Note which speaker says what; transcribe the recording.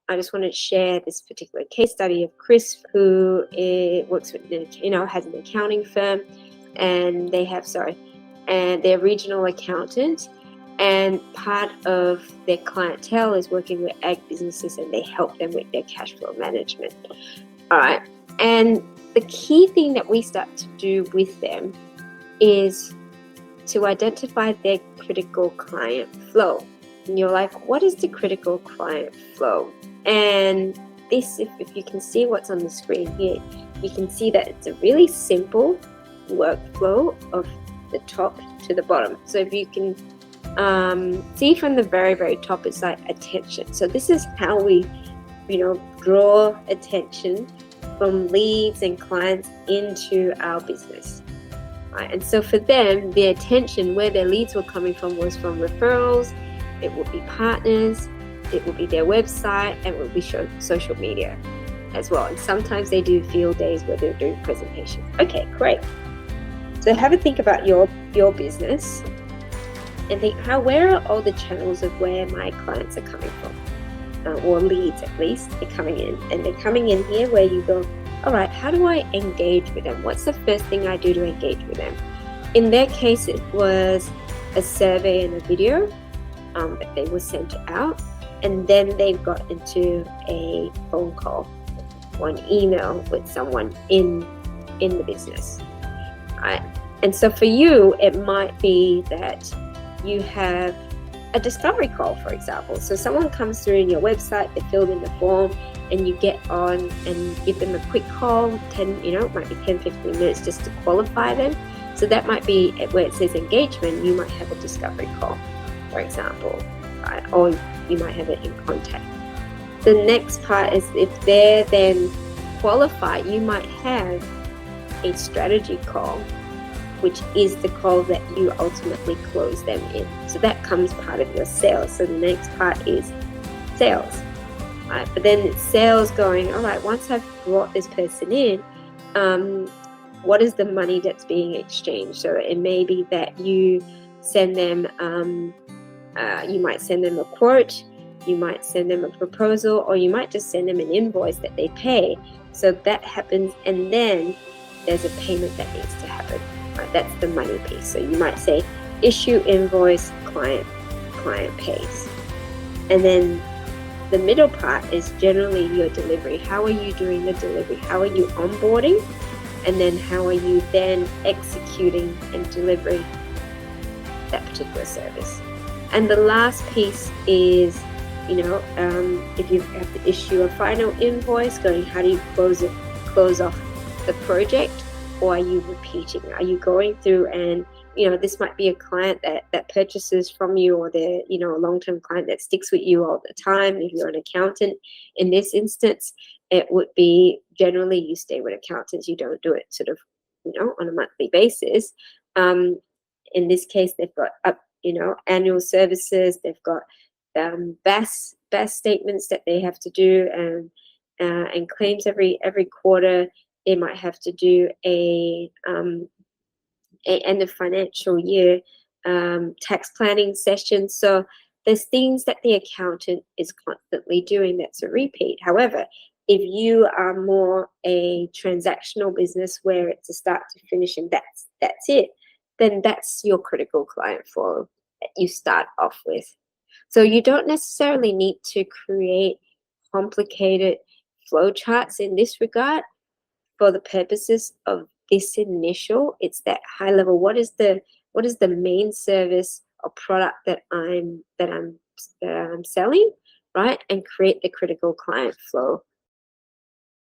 Speaker 1: I just wanted to share this particular case study of Chris, who works with, has an accounting firm, and they have, and they're regional accountant, and part of their clientele is working with ag businesses, and they help them with their cash flow management. All right. And the key thing that we start to do with them is to identify their critical client flow. And you're like, what is the critical client flow? And this, if you can see what's on the screen here, you can see that it's a really simple workflow of the top to the bottom. So if you can see from the very, very top, it's like attention. So this is how we, draw attention from leads and clients into our business. Right? And so for them, the attention, where their leads were coming from, was from referrals, it would be partners, it would be their website, and it would be social media as well. And sometimes they do field days where they're doing presentations. Okay, great. So have a think about your business and think, where are all the channels of where my clients are coming from? Or leads, at least, they're coming in. And they're coming in here where you go, all right, how do I engage with them? What's the first thing I do to engage with them? In their case, it was a survey and a video that they were sent out. And then they got into a phone call or an email with someone in the business. Right? And so for you, it might be that you have a discovery call, for example. So someone comes through in your website, they filled in the form, and you get on and give them a quick call, 10, it might be 10, 15 minutes just to qualify them. So that might be where it says engagement, you might have a discovery call, for example, right? Or you might have it in contact. The next part is if they're then qualified, you might have a strategy call, which is the call that you ultimately close them in. So that comes part of your sales. So the next part is sales, right? But then it's sales going, all right, once I've brought this person in, what is the money that's being exchanged? So it may be that you send them, you might send them a quote, you might send them a proposal, or you might just send them an invoice that they pay. So that happens, and then there's a payment that needs to happen. Right, that's the money piece. So you might say issue invoice, client pays. And then the middle part is generally your delivery. How are you doing the delivery? How are you onboarding? And then how are you then executing and delivering that particular service? And the last piece is, if you have to issue a final invoice, going, how do you close off the project? Or are you repeating? Are you going through and, this might be a client that purchases from you, or they're, a long-term client that sticks with you all the time. If you're an accountant, in this instance, it would be generally you stay with accountants. You don't do it sort of, on a monthly basis. In this case, they've got annual services. They've got BAS statements that they have to do, and claims every quarter. They might have to do a end of financial year tax planning session. So there's things that the accountant is constantly doing that's a repeat. However, if you are more a transactional business where it's a start to finish and that's it, then that's your critical client flow that you start off with. So you don't necessarily need to create complicated flow charts in this regard. For the purposes of this initial, it's that high level. What is the main service or product that I'm selling, right? And create the critical client flow